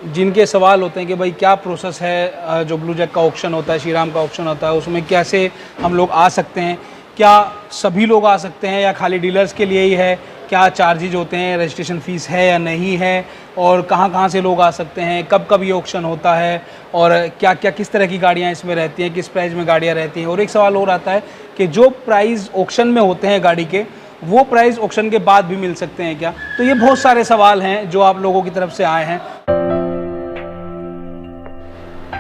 जिनके सवाल होते हैं कि भाई क्या प्रोसेस है, जो ब्लू जैक का ऑक्शन होता है, श्री राम का ऑक्शन होता है, उसमें कैसे हम लोग आ सकते हैं, क्या सभी लोग आ सकते हैं या खाली डीलर्स के लिए ही है, क्या चार्जेज होते हैं, रजिस्ट्रेशन फ़ीस है या नहीं है, और कहाँ से लोग आ सकते हैं, कब कब ये ऑक्शन होता है, और क्या क्या किस तरह की गाड़ियाँ इसमें रहती हैं, किस प्राइस में गाड़ियाँ रहती हैं। और एक सवाल और आता है कि जो प्राइस ऑक्शन में होते हैं गाड़ी के, वो प्राइस ऑक्शन के बाद भी मिल सकते हैं क्या। तो ये बहुत सारे सवाल हैं जो आप लोगों की तरफ से आए हैं।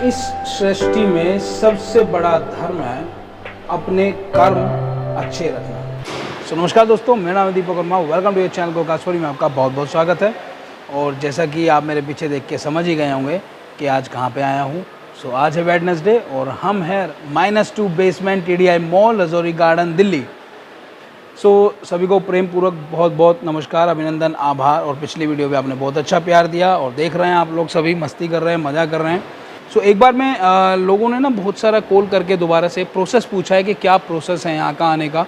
इस सृष्टि में सबसे बड़ा धर्म है अपने कर्म अच्छे रखना। सो नमस्कार दोस्तों, मेरा नाम है Deepak Verma. Welcome to your channel गोकास्टोरी में आपका बहुत बहुत स्वागत है। और जैसा कि आप मेरे पीछे देख के समझ ही गए होंगे कि आज कहाँ पे आया हूँ। सो आज है वेडनेसडे और हम हैं -2 basement TDI mall, Rajouri garden, Delhi. सभी को प्रेम पूर्वक बहुत बहुत नमस्कार, अभिनंदन, आभार। और पिछली वीडियो में आपने बहुत अच्छा प्यार दिया और देख रहे हैं आप लोग सभी मस्ती कर रहे हैं, मज़ा कर रहे हैं। एक बार में लोगों ने ना बहुत सारा कॉल करके दोबारा से प्रोसेस पूछा है कि क्या प्रोसेस है यहाँ का आने का,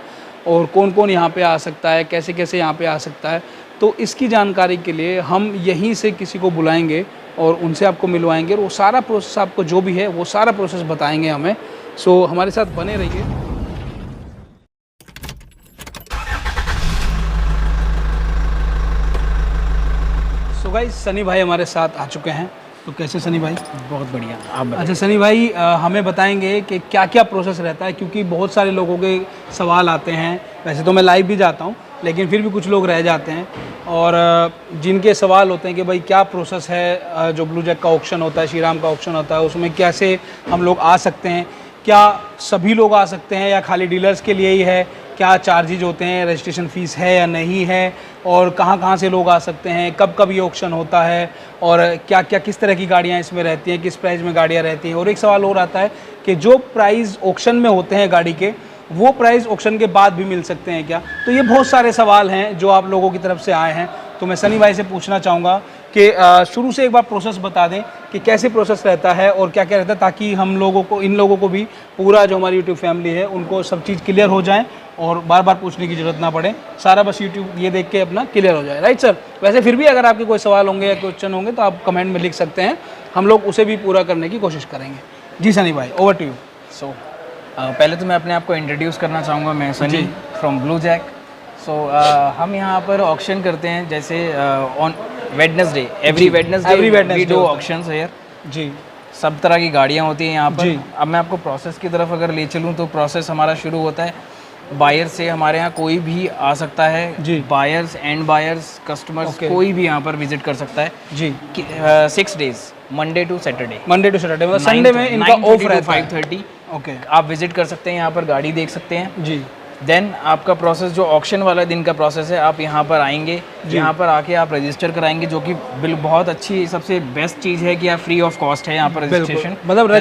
और कौन कौन यहाँ पे आ सकता है, कैसे कैसे यहाँ पे आ सकता है। तो इसकी जानकारी के लिए हम यहीं से किसी को बुलाएंगे और उनसे आपको मिलवाएंगे, और वो सारा प्रोसेस आपको जो भी है वो सारा प्रोसेस बताएंगे हमें। हमारे साथ बने रहिए। गाइस, सनी भाई हमारे साथ आ चुके हैं। तो कैसे सनी भाई? बहुत बढ़िया, आप बताइए। अच्छा सनी भाई, हमें बताएंगे कि क्या क्या प्रोसेस रहता है, क्योंकि बहुत सारे लोगों के सवाल आते हैं। वैसे तो मैं लाइव भी जाता हूँ, लेकिन फिर भी कुछ लोग रह जाते हैं, और जिनके सवाल होते हैं कि भाई क्या प्रोसेस है, जो ब्लू जैक का ऑक्शन होता है, श्री राम का ऑक्शन होता है, उसमें कैसे हम लोग आ सकते हैं, क्या सभी लोग आ सकते हैं या खाली डीलर्स के लिए ही है, क्या चार्जेज होते हैं, रजिस्ट्रेशन फ़ीस है या नहीं है, और कहाँ से लोग आ सकते हैं, कब कब ये ऑक्शन होता है, और क्या क्या किस तरह की गाड़ियाँ इसमें रहती हैं, किस प्राइस में गाड़ियाँ रहती हैं। और एक सवाल और आता है कि जो प्राइस ऑक्शन में होते हैं गाड़ी के, वो प्राइस ऑक्शन के बाद भी मिल सकते हैं क्या। तो ये बहुत सारे सवाल हैं जो आप लोगों की तरफ से आए हैं। तो मैं सनी भाई से पूछना चाहूँगा कि शुरू से एक बार प्रोसेस बता दें कि कैसे प्रोसेस रहता है और क्या क्या रहता है, ताकि हम लोगों को, इन लोगों को भी, पूरा जो हमारी यूट्यूब फैमिली है, उनको सब चीज़ क्लियर हो जाए और बार बार पूछने की ज़रूरत ना पड़े, सारा बस यूट्यूब ये देख के अपना क्लियर हो जाए। Right sir? वैसे फिर भी अगर आपके कोई सवाल होंगे या क्वेश्चन होंगे तो आप कमेंट में लिख सकते हैं, हम लोग उसे भी पूरा करने की कोशिश करेंगे। जी सनी भाई, ओवर टू यू। पहले तो मैं अपने आप को इंट्रोड्यूस करना चाहूँगा। मैं सनी फ्रॉम ब्लू जैक। हम यहाँ पर ऑक्शन करते हैं, जैसे on Wednesday, every Wednesday we do auctions here जी। सब तरह की गाड़ियाँ होती हैं यहाँ पर। अब मैं आपको प्रोसेस की तरफ अगर ले चलूँ तो प्रोसेस हमारा शुरू होता है बायर से। हमारे यहाँ कोई भी आ सकता है जी, बायर्स, एंड बायर्स, कस्टमर्स, कोई भी यहाँ पर विजिट कर सकता है जी। 6 डेज, मंडे टू सैटरडे मतलब संडे में इनका ऑफ रहता है 5:30। ओके, आप विजिट कर सकते हैं, यहाँ पर गाड़ी देख सकते हैं जी। देन आपका प्रोसेस जो ऑक्शन वाला दिन का प्रोसेस है, आप यहाँ पर आएंगे, यहाँ पर आके आप रजिस्टर कराएंगे, जो कि बहुत अच्छी, सबसे बेस्ट चीज़ है कि आप फ्री ऑफ कॉस्ट है यहाँ पर रजिस्ट्रेशन। मतलब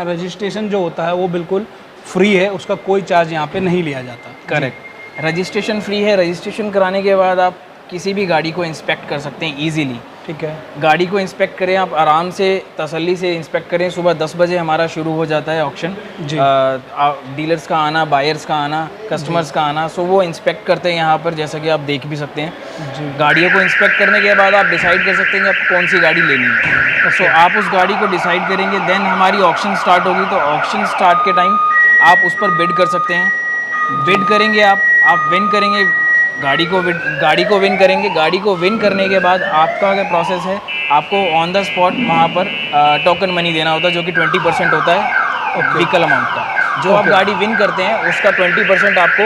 रजिस्ट्रेशन जो होता है वो बिल्कुल फ्री है, उसका कोई चार्ज यहाँ पे नहीं लिया जाता। करेक्ट, रजिस्ट्रेशन फ्री है। रजिस्ट्रेशन कराने के बाद आप किसी भी गाड़ी को इंस्पेक्ट कर सकते हैं ईजिली। ठीक है, गाड़ी को इंस्पेक्ट करें, आप आराम से तसल्ली से इंस्पेक्ट करें। सुबह 10 बजे हमारा शुरू हो जाता है ऑक्शन। डीलर्स का आना, बायर्स का आना, कस्टमर्स का आना, वो इंस्पेक्ट करते हैं यहाँ पर, जैसा कि आप देख भी सकते हैं। गाड़ियों को इंस्पेक्ट करने के बाद आप डिसाइड कर सकते हैं कि आपको कौन सी गाड़ी लेनी है। आप उस गाड़ी को डिसाइड करेंगे, देन हमारी ऑक्शन स्टार्ट होगी। तो ऑक्शन स्टार्ट के टाइम आप उस पर बिड कर सकते हैं। बिड करेंगे आप विन करेंगे, गाड़ी को विन करेंगे। गाड़ी को विन करने के बाद आपका क्या प्रोसेस है, आपको ऑन द स्पॉट वहाँ पर टोकन मनी देना होता है, जो कि 20% होता है व्हीकल अमाउंट का। जो आप गाड़ी विन करते हैं उसका 20% आपको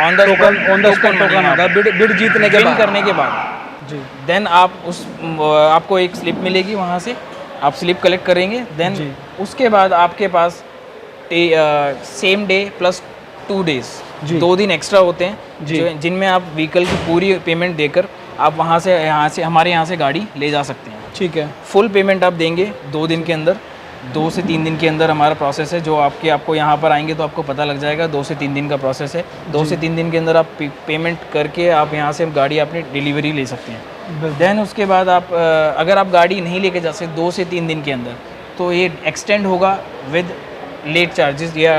ऑन द स्पॉट टोकन होता है बिड जीतने के बाद, विन करने के बाद जी। देन आपको एक स्लिप मिलेगी, वहाँ से आप स्लिप कलेक्ट करेंगे। देन उसके बाद आपके पास सेम डे प्लस 2 डेज, 2 दिन एक्स्ट्रा होते हैं, जिनमें आप व्हीकल की पूरी पेमेंट देकर आप यहाँ से हमारे यहाँ से गाड़ी ले जा सकते हैं। ठीक है, फुल पेमेंट आप देंगे 2 दिन के अंदर। 2 से 3 दिन के अंदर हमारा प्रोसेस है, जो आपको यहाँ पर आएंगे तो आपको पता लग जाएगा। 2 से 3 दिन का प्रोसेस है। 2 से 3 दिन के अंदर आप पेमेंट करके आप यहाँ से गाड़ी अपनी डिलीवरी ले सकते हैं। देन उसके बाद आप अगर आप गाड़ी नहीं लेके जा सकते 2 से 3 दिन के अंदर, तो ये एक्सटेंड होगा विद लेट चार्जेस या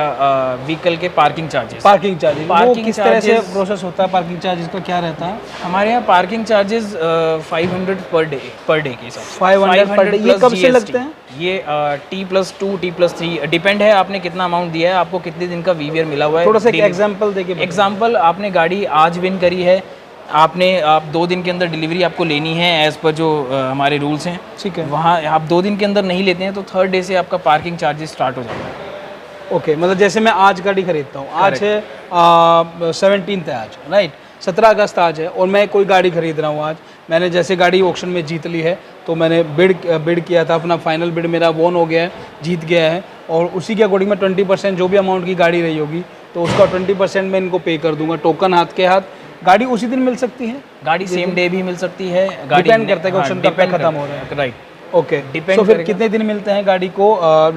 व्हीकल के पार्किंग चार्जेस। पार्किंग चार्जेस वो Parking किस तरह से charges- प्रोसेस होता है? पार्किंग चार्जेस का क्या रहता है? हमारे यहाँ पार्किंग चार्जेस 500 पर डे के हिसाब से। 500 पर डे। ये plus कब से GST। लगते हैं? ये T+2 T+3 डिपेंड है आपने कितना अमाउंट दिया है, आपको कितने दिन का वीवीआर मिला हुआ है। थोड़ा सा एग्जांपल देके बताइए। एग्जाम्पल, आपने गाड़ी आज विन करी है, आप 2 दिन के अंदर डिलीवरी आपको लेनी है एज पर जो हमारे रूल्स हैं। ठीक है। वहाँ आप 2 दिन के अंदर नहीं लेते हैं तो थर्ड डे से आपका पार्किंग चार्जेस स्टार्ट हो जाता है। ओके, मतलब जैसे मैं आज गाड़ी खरीदता हूँ, आज है 17th है आज, राइट, 17 अगस्त आज है, और मैं कोई गाड़ी खरीद रहा हूँ आज, मैंने जैसे गाड़ी ऑक्शन में जीत ली है, तो मैंने बिड किया था, अपना फाइनल बिड मेरा वोन हो गया है, जीत गया है, और उसी के अकॉर्डिंग मैं 20% जो भी अमाउंट की गाड़ी रही होगी तो उसका 20% मैं इनको पे कर दूंगा, टोकन हाथ के हाथ। गाड़ी उसी दिन मिल सकती है? गाड़ी सेम डे भी मिल सकती है। गाड़ी डिपेंड करता है कि ऑक्शन कब तक खत्म हो रहा है। राइट, ओके, डिपेंड तो फिर कितने दिन मिलते हैं गाड़ी को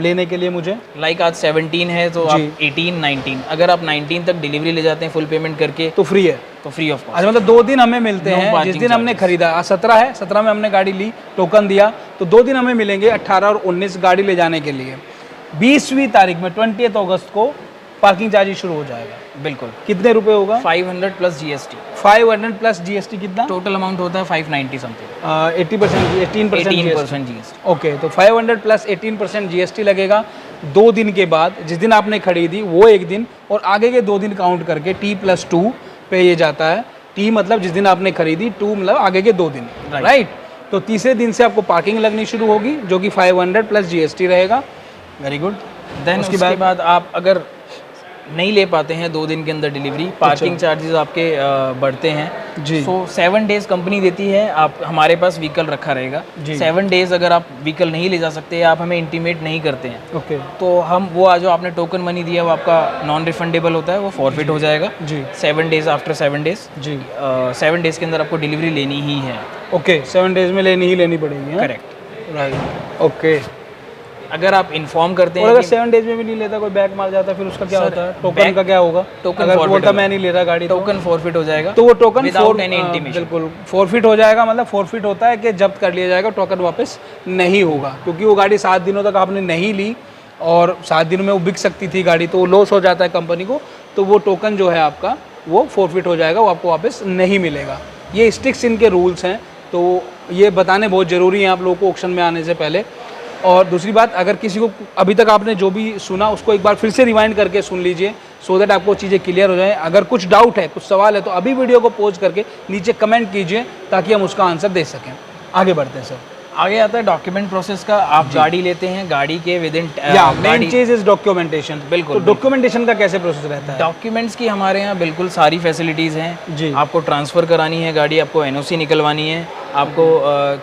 लेने के लिए मुझे? लाइक आज 17 है तो आप 18, 19, अगर आप 19 तक डिलीवरी ले जाते हैं फुल पेमेंट करके तो फ्री है? तो फ्री ऑफ कॉस्ट। अच्छा, मतलब 2 दिन हमें मिलते No हैं, जिस parking दिन हमने charges। खरीदा, आज 17 है, 17 में हमने गाड़ी ली, टोकन दिया, तो 2 दिन हमें मिलेंगे 18 और 19 गाड़ी ले जाने के लिए। 20वीं तारीख में 20 अगस्त को पार्किंग चार्जेस शुरू हो जाएगा। बिल्कुल। कितने रुपए होगा? 500 प्लस GST। 500 प्लस GST कितना? टोटल अमाउंट होता है 590 समथिंग। 80%, 18% 18% GST। ओके, तो 500 प्लस 18% GST लगेगा 2 दिन के बाद, जिस दिन आपने खरीदी वो एक दिन, और आगे के 2 दिन काउंट करके T+2 पे ये जाता है। T मतलब जिस दिन आपने खरीदी, 2 मतलब आगे के 2 दिन, राइट। तो तीसरे दिन से आपको पार्किंग लगनी शुरू होगी, जो कि 500 प्लस GST रहेगा। Very good. देन उसके बाद आप अगर नहीं ले पाते हैं 2 दिन के अंदर डिलीवरी, पार्किंग चार्जेस आपके बढ़ते हैं जी। सो 7 डेज कंपनी देती है, आप हमारे पास व्हीकल रखा रहेगा। 7 डेज अगर आप व्हीकल नहीं ले जा सकते, आप हमें इंटीमेट नहीं करते हैं, ओके, तो हम वो जो आपने टोकन मनी दिया वो आपका नॉन रिफंडेबल होता है, वो फॉरफिट हो जाएगा जी 7 डेज आफ्टर 7 डेज। जी। 7 डेज के अंदर आपको डिलीवरी लेनी ही है। ओके, 7 डेज में लेनी ही लेनी पड़ेगी। Correct, right, okay. अगर आप इन्फॉर्म करते और हैं अगर कि 7 डेज में भी नहीं लेता, कोई बैक मार जाता है, फिर उसका क्या सर, होता है? टोकन बैक- का क्या होगा? टोकन अगर forfeit बोलता होगा। मैं नहीं ले रहा गाड़ी, टोकन फॉरफिट हो जाएगा, तो वो टोकन Without any intimation। बिल्कुल फॉरफिट हो जाएगा। मतलब फॉरफिट होता है कि जब्त कर लिया जाएगा, टोकन वापस नहीं होगा, क्योंकि वो गाड़ी 7 दिनों तक आपने नहीं ली और 7 दिनों में वो बिक सकती थी गाड़ी, तो वो लॉस हो जाता है कंपनी को, तो वो टोकन जो है आपका वो फॉरफिट हो जाएगा, वो आपको वापस नहीं मिलेगा। ये स्ट्रिक्स इनके रूल्स हैं, तो ये बताने बहुत ज़रूरी हैं आप लोगों को ऑक्शन में आने से पहले। और दूसरी बात, अगर किसी को अभी तक आपने जो भी सुना उसको एक बार फिर से रिवाइंड करके सुन लीजिए, सो दैट आपको चीज़ें क्लियर हो जाएं। अगर कुछ डाउट है, कुछ सवाल है, तो अभी वीडियो को पॉज करके नीचे कमेंट कीजिए ताकि हम उसका आंसर दे सकें। आगे बढ़ते हैं सर। आगे आता है डॉक्यूमेंट प्रोसेस का। आप गाड़ी लेते हैं, गाड़ी के विद इन मेन चीज इज डॉक्यूमेंटेशन। बिल्कुल, तो डॉक्यूमेंटेशन का कैसे प्रोसेस रहता है? डॉक्यूमेंट्स की हमारे यहाँ बिल्कुल सारी फैसिलिटीज़ हैं जी। आपको ट्रांसफ़र करानी है गाड़ी, आपको NOC निकलवानी है, आपको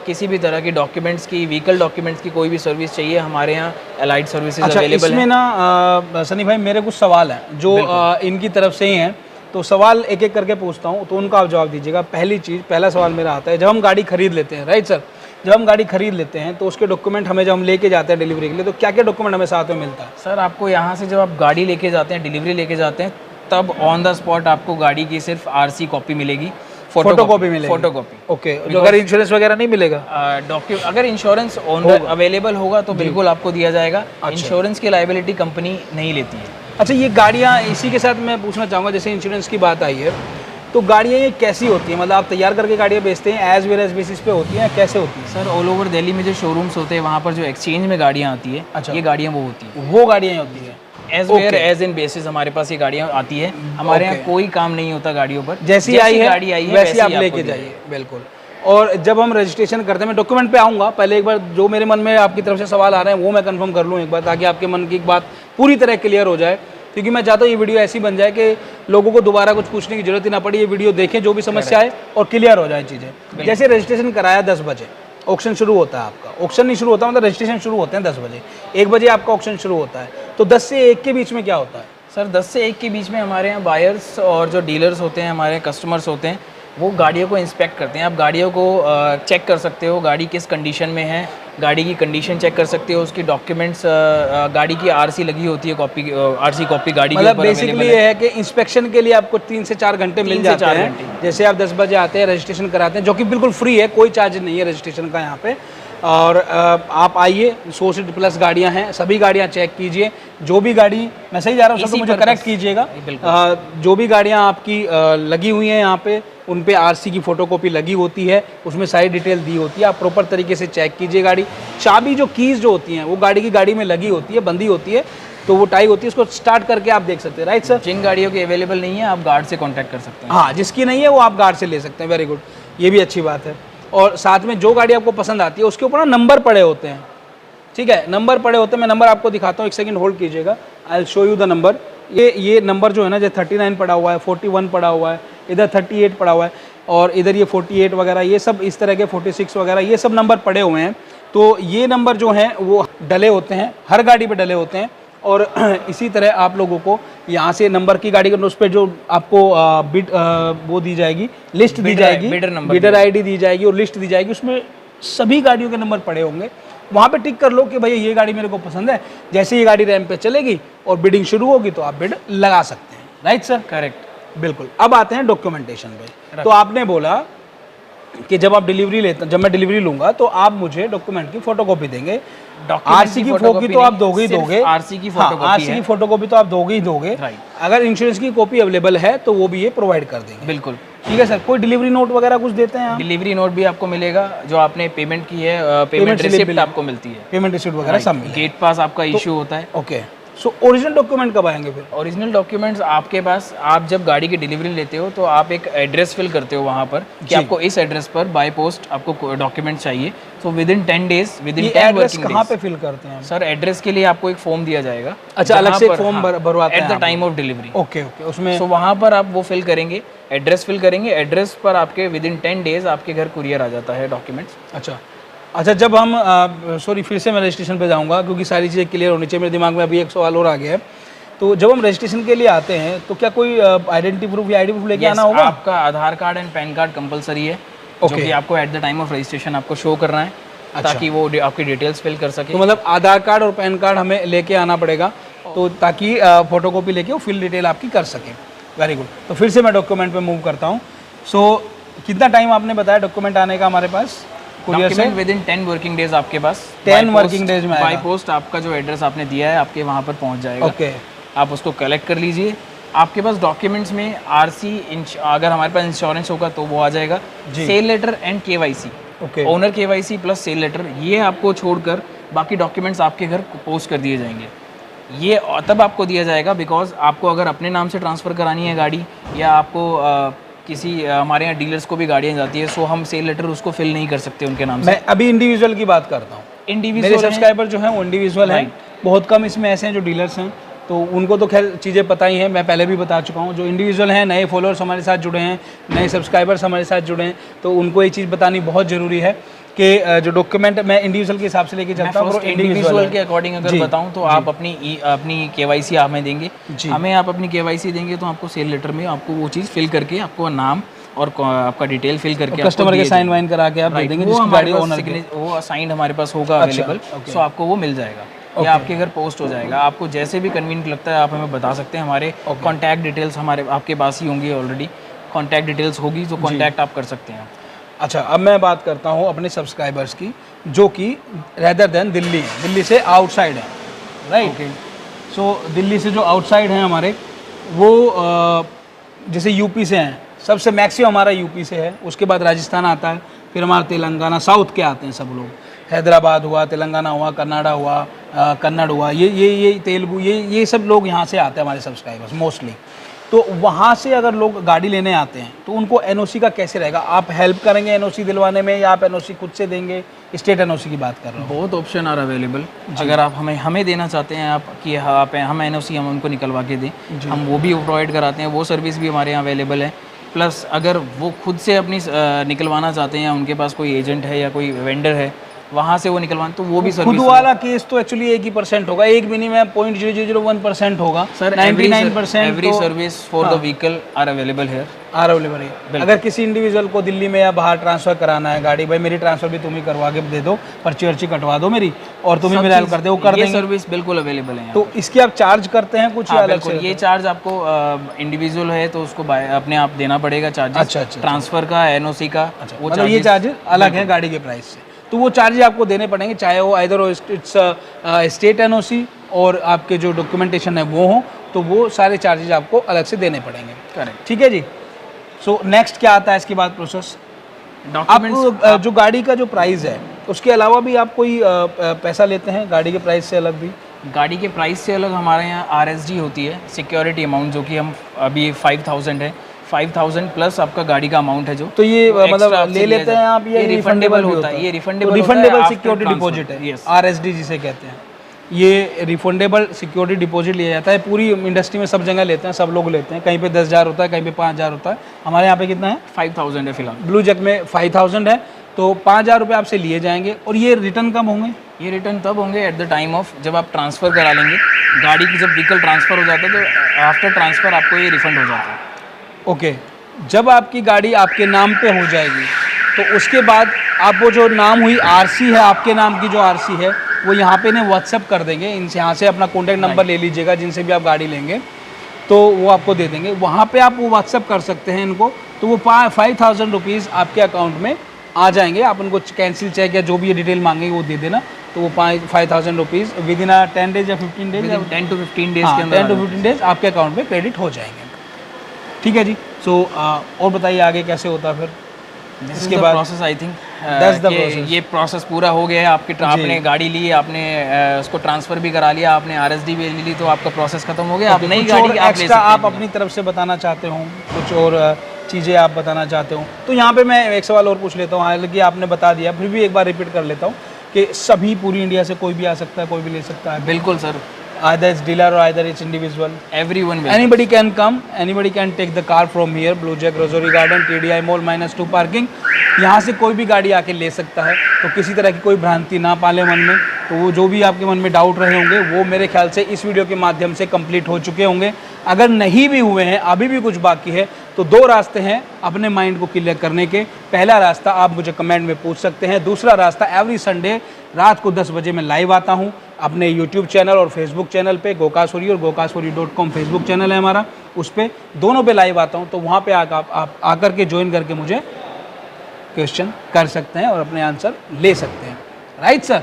किसी भी तरह की डॉक्यूमेंट्स की, व्हीकल डॉक्यूमेंट्स की कोई भी सर्विस चाहिए, हमारे यहाँ अलाइड सर्विसेज अच्छा, अवेलेबल इसमें हैं। ना सनी भाई मेरे कुछ सवाल हैं जो इनकी तरफ से ही हैं, तो सवाल एक एक करके पूछता हूँ, तो उनका आप जवाब दीजिएगा। पहला सवाल मेरा आता है, जब हम गाड़ी खरीद लेते हैं, राइट सर, जब हम गाड़ी खरीद लेते हैं तो उसके डॉक्यूमेंट हमें जब हम लेके जाते हैं डिलीवरी के लिए, तो क्या क्या डॉक्यूमेंट हमें साथ में मिलता है? सर आपको यहाँ से जब आप गाड़ी लेके जाते हैं, डिलीवरी लेके जाते हैं, तब ऑन द स्पॉट आपको गाड़ी की सिर्फ RC कॉपी मिलेगी, फोटोकॉपी मिलेगी? फोटोकॉपी। ओके, जो अगर इंश्योरेंस वगैरह नहीं मिलेगा? अगर इंश्योरेंस अवेलेबल होगा तो बिल्कुल आपको दिया जाएगा। इंश्योरेंस की लाइबिलिटी कंपनी नहीं लेती है। अच्छा, ये गाड़ियाँ, इसी के साथ मैं पूछना चाहूँगा, जैसे इंश्योरेंस की बात आई है, तो गाड़ियाँ ये कैसी होती हैं? मतलब आप तैयार करके गाड़ियाँ बेचते हैं, एज वेल एज बेसिस पे होती हैं, कैसे होती हैं? सर ऑल ओवर दिल्ली में जो शोरूम्स होते हैं, वहाँ पर जो एक्सचेंज में गाड़ियाँ आती है, अच्छा। ये गाड़ियाँ वो होती हैं। वो गाड़ियाँ होती हैं as where as in basis हमारे पास ये गाड़ियाँ आती है। हमारे यहाँ कोई काम नहीं होता गाड़ियों पर, जैसी गाड़ी आई है वैसी आप लेके जाइए। बिल्कुल। और जब हम रजिस्ट्रेशन करते हैं, मैं डॉक्यूमेंट पे आऊँगा, पहले एक बार जो मेरे मन में आपकी तरफ से सवाल आ रहे हैं वो मैं कंफर्म कर लूँ एक बार, ताकि आपके मन की एक बात पूरी तरह क्लियर हो जाए, क्योंकि मैं चाहता हूँ ये वीडियो ऐसी बन जाए कि लोगों को दोबारा कुछ पूछने की जरूरत ही ना पड़े, ये वीडियो देखें, जो भी समस्या है और क्लियर हो जाए चीज़ें। जैसे रजिस्ट्रेशन कराया 10 बजे, ऑक्शन शुरू होता है आपका, ऑक्शन नहीं शुरू होता मतलब रजिस्ट्रेशन शुरू होते हैं 10 बजे, 1 बजे आपका ऑक्शन शुरू होता है, तो 10 से 1 के बीच में क्या होता है? सर 10 से 1 के बीच में हमारे यहाँ बायर्स और जो डीलर्स होते हैं, हमारे कस्टमर्स होते हैं, वो गाड़ियों को इंस्पेक्ट करते हैं। आप गाड़ियों को चेक कर सकते हो, गाड़ी किस कंडीशन में है, गाड़ी की कंडीशन चेक कर सकते हो, उसकी डॉक्यूमेंट्स, गाड़ी की RC लगी होती है, कॉपी RC कॉपी गाड़ी के मतलब ऊपर बेसिकली अवेलेबल ये है। है कि इंस्पेक्शन के लिए आपको 3 से 4 घंटे मिल 3 से जाते 4 हैं। घंटे। जैसे आप 10 बजे आते हैं, रजिस्ट्रेशन कराते हैं, जो कि बिल्कुल फ्री है, कोई चार्ज नहीं है रजिस्ट्रेशन का यहाँ पे। और आप आइए, 100 से प्लस गाड़ियां हैं, सभी गाड़ियां चेक कीजिए। जो भी गाड़ी, मैं सही जा रहा हूँ सर तो मुझे करेक्ट कीजिएगा, जो भी गाड़ियां आपकी लगी हुई हैं यहाँ पे, उन पे आरसी की फ़ोटोकॉपी लगी होती है, उसमें सारी डिटेल दी होती है। आप प्रॉपर तरीके से चेक कीजिए गाड़ी। चाबी जो कीज़ जो होती हैं वो गाड़ी में लगी होती है, बंदी होती है, तो वो टाई होती है, उसको स्टार्ट करके आप देख सकते हैं। Right sir? जिन गाड़ियों की अवेलेबल नहीं है आप गार्ड से कांटेक्ट कर सकते हैं। हाँ, जिसकी नहीं है वो आप गार्ड से ले सकते हैं। वेरी गुड, ये भी अच्छी बात है। और साथ में जो गाड़ी आपको पसंद आती है उसके ऊपर ना नंबर पड़े होते हैं, ठीक है, नंबर पड़े होते हैं। मैं नंबर आपको दिखाता हूँ, एक सेकंड होल्ड कीजिएगा, I will show you the number. ये नंबर जो है ना, जैसे 39 पड़ा हुआ है, 41 पड़ा हुआ है, इधर 38 पड़ा हुआ है, और इधर ये 48 वगैरह, ये सब इस तरह के 46 वगैरह, ये सब नंबर पड़े हुए हैं। तो ये नंबर जो हैं वो डले होते हैं, हर गाड़ी पे डले होते हैं। और इसी तरह आप लोगों को यहाँ से नंबर की गाड़ी के उस पर जो आपको वो दी जाएगी, लिस्ट दी जाएगी, बिडर आईडी दी जाएगी और लिस्ट दी जाएगी, उसमें सभी गाड़ियों के नंबर पड़े होंगे। वहाँ पे टिक कर लो कि भाई ये गाड़ी मेरे को पसंद है। जैसे ये गाड़ी रैंप पे चलेगी और बिडिंग शुरू होगी तो आप बिड लगा सकते हैं। Right sir? करेक्ट, बिल्कुल। अब आते हैं डॉक्यूमेंटेशन पे। तो आपने बोला कि जब आप डिलीवरी लेते, जब मैं डिलीवरी लूंगा तो आप मुझे डॉक्यूमेंट की फोटोकॉपी देंगे। आरसी की फोटोकॉपी तो आप दोगे ही दोगे, आरसी की फोटोकॉपी, आरसी की फोटोकॉपी तो आप दोगे ही दोगे। अगर इंश्योरेंस की कॉपी अवेलेबल है तो वो भी ये प्रोवाइड कर देंगे। बिल्कुल, ठीक है सर। कोई डिलीवरी नोट वगैरह कुछ देते हैं? डिलीवरी नोट भी आपको मिलेगा, जो आपने पेमेंट की है, पेमेंट रिसिप्ट आपको मिलती है, पेमेंट रिसिप्ट वगैरह सब। गेट पास आपका इशू होता है। ओके, सो ओरिजिनल डॉक्यूमेंट कब आएंगे फिर? ओरिजिनल डॉक्यूमेंट्स आपके पास, आप जब गाड़ी की डिलीवरी लेते हो तो आप एक एड्रेस फिल करते हो वहाँ पर कि आपको इस एड्रेस पर बाय पोस्ट आपको डॉक्यूमेंट चाहिए। तो with in 10 days, with in 10 working days. कहाँ पे फिल करते हैं सर? एड्रेस के लिए आपको एक फॉर्म दिया जाएगा। अच्छा, अलग से फॉर्म भरवाते हैं eight the time of delivery. Okay okay, उसमें सो वहाँ पर आप वो फिल करेंगे, एड्रेस फिल करेंगे, एड्रेस पर आपके विद इन 10 डेज आपके घर कुरियर आ जाता है डॉक्यूमेंट्स। अच्छा, जब हम सॉरी फिर से मैं रजिस्ट्रेशन पे जाऊँगा क्योंकि सारी चीज़ें क्लियर होनी चाहिए। मेरे दिमाग में अभी एक सवाल और आ गया है। तो जब हम रजिस्ट्रेशन के लिए आते हैं तो क्या कोई आइडेंटिटी प्रूफ या आईडी प्रूफ लेके आना होगा? आपका Aadhaar card and PAN card compulsory है, जो कि आपको at the time of registration आपको शो करना है। अच्छा। ताकि वो आपकी डिटेल्स फिल कर सके। तो मतलब आधार कार्ड और पैन कार्ड हमें लेके आना पड़ेगा, तो ताकि फोटोकॉपी लेके वो फिल डिटेल आपकी कर सके। Very good. तो फिर से मैं डॉक्यूमेंट पे मूव करता हूँ। सो कितना टाइम आपने बताया डॉक्यूमेंट आने का हमारे पास? Document within 10 working days आपके पास, 10 वर्किंग डेज में बाय पोस्ट आपका जो एड्रेस आपने दिया है आपके वहाँ पर पहुँच जाएगा। ओके, आप उसको कलेक्ट कर लीजिए। आपके पास डॉक्यूमेंट्स में आरसी, अगर हमारे पास इंश्योरेंस होगा तो वो आ जाएगा, sale letter and KYC, owner KYC plus sale letter, ये आपको छोड़कर बाकी डॉक्यूमेंट्स आपके घर पोस्ट कर दिए जाएंगे। ये तब आपको दिया जाएगा बिकॉज आपको अगर अपने नाम से ट्रांसफ़र करानी है गाड़ी, या आपको किसी हमारे यहाँ डीलर्स को भी गाड़ियाँ जाती है, सो हम सेल लेटर उसको फिल नहीं कर सकते उनके नाम से। मैं अभी इंडिविजुअल की बात करता हूँ। इंडिविजुअल मेरे सब्सक्राइबर जो हैं वो इंडिविजुअल हैं, बहुत कम इसमें ऐसे हैं जो डीलर्स हैं, तो उनको तो खैर चीज़ें पता ही हैं, मैं पहले भी बता चुका हूँ। जो इंडिविजुअल हैं, नए फॉलोअर्स हमारे साथ जुड़े हैं, नए सब्सक्राइबर्स हमारे साथ जुड़े हैं, तो उनको ये चीज़ बतानी बहुत ज़रूरी है कि जो डॉक्यूमेंट मैं इंडिविजुअल के हिसाब से लेके चलता हूँ। इंडिविजुअल के अकॉर्डिंग अगर बताऊँ तो आप अपनी केवाईसी हमें देंगे, हमें आप अपनी केवाईसी देंगे तो आपको सेल लेटर में आपको वो चीज़ फिल करके आपको नाम और आपका डिटेल फिल करके कस्टमर के साइन वाइन करा के आप दे देंगे, जिसकी गाड़ी ओनर वो साइन हमारे पास होगा अवेलेबल, सो आपको वो मिल जाएगा या आपके घर पोस्ट हो जाएगा। आपको जैसे भी कन्वीनियंट लगता है आप हमें बता सकते हैं। हमारे कॉन्टैक्ट डिटेल्स हमारे आपके पास ही होंगी, ऑलरेडी कॉन्टैक्ट डिटेल्स होगी तो कॉन्टैक्ट आप कर सकते हैं। अच्छा, अब मैं बात करता हूँ अपने सब्सक्राइबर्स की, जो कि रेदर देन दिल्ली से आउटसाइड है, राइट? सो दिल्ली से जो आउटसाइड हैं हमारे, वो जैसे यूपी से हैं, सबसे मैक्सिमम हमारा यूपी से है, उसके बाद राजस्थान आता है, फिर हमारा तेलंगाना, साउथ के आते हैं सब लोग। हैदराबाद हुआ, तेलंगाना हुआ, कर्नाटक हुआ, कन्नड़ हुआ, ये तेलुगु, ये सब लोग यहाँ से आते हैं हमारे सब्सक्राइबर्स मोस्टली। तो वहाँ से अगर लोग गाड़ी लेने आते हैं तो उनको एनओसी का कैसे रहेगा? आप हेल्प करेंगे एनओसी दिलवाने में या आप एनओसी खुद से देंगे? स्टेट एनओसी की बात कर रहा हूँ। बहुत ऑप्शन आर अवेलेबल। अगर आप हमें देना चाहते हैं आप कि आप हम एनओसी हम उनको निकलवा के दें, हम वो भी प्रोवाइड कराते हैं, वो सर्विस भी हमारे यहाँ अवेलेबल है। प्लस अगर वो खुद से अपनी निकलवाना चाहते हैं, उनके पास कोई एजेंट है या कोई वेंडर है, वहाँ से वो निकलवाना, तो वो भी सर्विस। खुद वाला केस तो एक्चुअली 1% होगा, एक मिनिमम 0.0001% होगा sir. 99% every service for the vehicle are available है। अगर किसी इंडिविजुअल को दिल्ली में या बाहर ट्रांसफर कराना है गाड़ी, भाई मेरी ट्रांसफर भी तुम ही करवा के दे दो, पर्ची वर्ची कटवा दो मेरी, और तुम ही मेरा हेल्प कर दो, वो कर देंगे। सर्विस बिल्कुल अवेलेबल है। तो इसकी आप चार्ज करते हैं कुछ या अलग से? ये चार्ज आपको इंडिविजुअल है तो उसको अपने आप देना पड़ेगा चार्ज। अच्छा, ट्रांसफर का, एनओसी का, वो मतलब ये चार्ज अलग है गाड़ी के प्राइस से। तो वो चार्जेज आपको देने पड़ेंगे, चाहे वो आइदर इट्स स्टेट एनओसी और आपके जो डॉक्यूमेंटेशन है वो हो, तो वो सारे चार्जेज आपको अलग से देने पड़ेंगे। करेक्ट। ठीक है जी। सो नेक्स्ट क्या आता है इसके बाद प्रोसेस? आप जो गाड़ी का जो प्राइस है उसके अलावा भी आप कोई पैसा लेते हैं गाड़ी के प्राइस से अलग भी? गाड़ी के प्राइस से अलग हमारे यहाँ RSD होती है, सिक्योरिटी अमाउंट, जो कि हम अभी 5000 है, 5000 प्लस आपका गाड़ी का अमाउंट है जो, तो ये मतलब ले लेते हैं आप, ये रिफंडेबल होता है? ये रिफंडेबल सिक्योरिटी डिपॉजिट है, RSD जिसे कहते हैं। ये रिफंडेबल सिक्योरिटी डिपॉजिट लिया जाता है, पूरी इंडस्ट्री में सब जगह लेते हैं, सब लोग लेते हैं। कहीं पे 10,000 होता है, कहीं पे 5,000 होता है। हमारे यहाँ पे कितना है? 5000 है फिलहाल। ब्लू जैक में 5000 है, तो 5,000 रुपये आपसे लिए जाएंगे। और ये रिटर्न कब होंगे? ये रिटर्न तब होंगे एट द टाइम ऑफ जब आप ट्रांसफ़र करा लेंगे गाड़ी की, जब व्हीकल ट्रांसफ़र हो जाता है तो आफ्टर ट्रांसफ़र आपको ये रिफंड हो जाता है। ओके, जब आपकी गाड़ी आपके नाम पे हो जाएगी तो उसके बाद आप वो जो नाम हुई RC है, आपके नाम की जो RC है वो यहाँ पे इन्हें व्हाट्सएप कर देंगे। इनसे यहाँ से अपना कॉन्टैक्ट नंबर ले लीजिएगा, जिनसे भी आप गाड़ी लेंगे तो वो आपको दे देंगे। वहाँ पे आप वो व्हाट्सएप कर सकते हैं इनको, तो वो 5000 रुपीज़ आपके अकाउंट में आ जाएंगे। आप उनको कैंसिल चेक या जो भी ये डिटेल मांगेंगे वो दे देना, तो वो 5000 रुपीज़ विद इन 10 डेज या 15 डेज, 10 to 15 डेज के अंदर 10 to 15 डेज आपके अकाउंट में क्रेडिट हो जाएंगे। ठीक है जी। सो और बताइए आगे कैसे होता है फिर इसके बाद प्रोसेस? आई थिंक ये प्रोसेस पूरा हो गया है आपकी, आपने गाड़ी ली, आपने उसको ट्रांसफ़र भी करा लिया, आपने RSD भी ले ली, तो आपका प्रोसेस खत्म हो गया। आप नई गाड़ी एक्स्ट्रा आप अपनी तरफ से बताना चाहते हो, कुछ और चीज़ें आप बताना चाहते हो तो यहाँ पे मैं एक सवाल और पूछ लेता हूँ। हालांकि आपने बता दिया, फिर भी एक बार रिपीट कर लेता हूँ कि सभी पूरी इंडिया से कोई भी आ सकता है, कोई भी ले सकता है? बिल्कुल sir. Either it's dealer or either it's individual. Everyone will. Anybody can come. Anybody can take the car from here. Blue Jack Rosary Garden, TDI Mall -2 parking. यहाँ से कोई भी गाड़ी आके ले सकता है, तो किसी तरह की कोई भ्रांति ना पाले मन में। तो वो जो भी आपके मन में डाउट रहे होंगे वो मेरे ख्याल से इस वीडियो के माध्यम से कंप्लीट हो चुके होंगे। अगर नहीं भी हुए हैं, अभी भी कुछ बाकी है, तो 2 रास्ते हैं अपने माइंड को क्लियर करने के। पहला रास्ता आप मुझे कमेंट में पूछ सकते हैं। दूसरा रास्ता एवरी संडे रात को 10 बजे मैं लाइव आता हूँ अपने यूट्यूब चैनल और फेसबुक चैनल पे, गोकासुरी और गोकासुरी.com फेसबुक चैनल है हमारा, उस पर दोनों पे लाइव आता हूँ। तो वहाँ पे आप आकर के ज्वाइन करके मुझे क्वेश्चन कर सकते हैं और अपने आंसर ले सकते हैं। Right sir?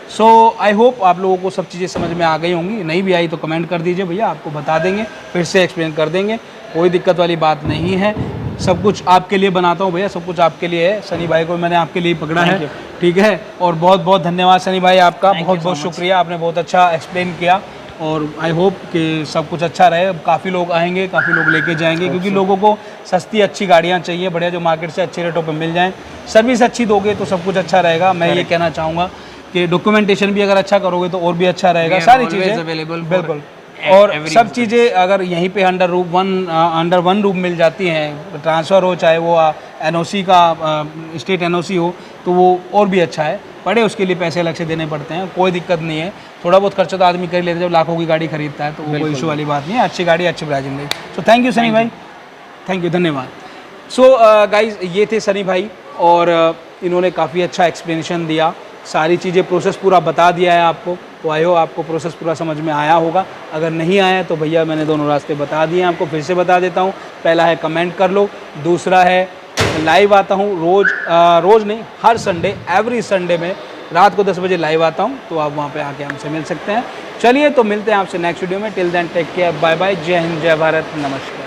So I hope आप लोगों को सब चीज़ें समझ में आ गई होंगी। नहीं भी आई तो कमेंट कर दीजिए भैया, आपको बता देंगे, फिर से एक्सप्लेन कर देंगे, कोई दिक्कत वाली बात नहीं है। सब कुछ आपके लिए बनाता हूँ भैया, सब कुछ आपके लिए है। सनी भाई को मैंने आपके लिए पकड़ा है, ठीक है। और बहुत बहुत धन्यवाद सनी भाई आपका, बहुत बहुत शुक्रिया, आपने बहुत अच्छा एक्सप्लेन किया। और आई होप कि सब कुछ अच्छा रहे। काफ़ी लोग आएंगे, काफ़ी लोग लेके जाएंगे, क्योंकि लोगों को सस्ती अच्छी गाड़ियाँ चाहिए, बढ़िया, जो मार्केट से अच्छे रेटों पर मिल जाएँ। सर्विस अच्छी दोगे तो सब कुछ अच्छा रहेगा। मैं ये कहना चाहूँगा कि डॉक्यूमेंटेशन भी अगर अच्छा करोगे तो और भी अच्छा रहेगा। सारी चीज़ें अवेलेबल, बिल्कुल। और सब चीज़ें अगर यहीं पे अंडर वन रूफ मिल जाती हैं, ट्रांसफ़र हो, चाहे वो NOC का स्टेट NOC हो, तो वो और भी अच्छा है। पड़े उसके लिए पैसे अलग से देने पड़ते हैं, कोई दिक्कत नहीं है। थोड़ा बहुत खर्चा तो आदमी कर लेता है जब लाखों की गाड़ी खरीदता है, तो वो कोई इशू वाली बात नहीं है। अच्छी गाड़ी अच्छी प्राइस मिलेगी। सो थैंक यू सनी भाई, थैंक यू, धन्यवाद। सो गाइज, ये थे सनी भाई और इन्होंने काफ़ी अच्छा एक्सप्लेनेशन दिया, सारी चीज़ें प्रोसेस पूरा बता दिया है आपको। तो आई हो आपको प्रोसेस पूरा समझ में आया होगा। अगर नहीं आया तो भैया मैंने दोनों रास्ते बता दिए हैं आपको, फिर से बता देता हूँ। पहला है कमेंट कर लो, दूसरा है लाइव आता हूँ रोज़ नहीं, हर संडे, एवरी संडे में रात को 10 बजे लाइव आता हूँ, तो आप वहाँ पे आके हमसे मिल सकते हैं। चलिए, तो मिलते हैं आपसे नेक्स्ट वीडियो में। Till then take care, bye bye, जय हिंद, जय भारत, नमस्कार।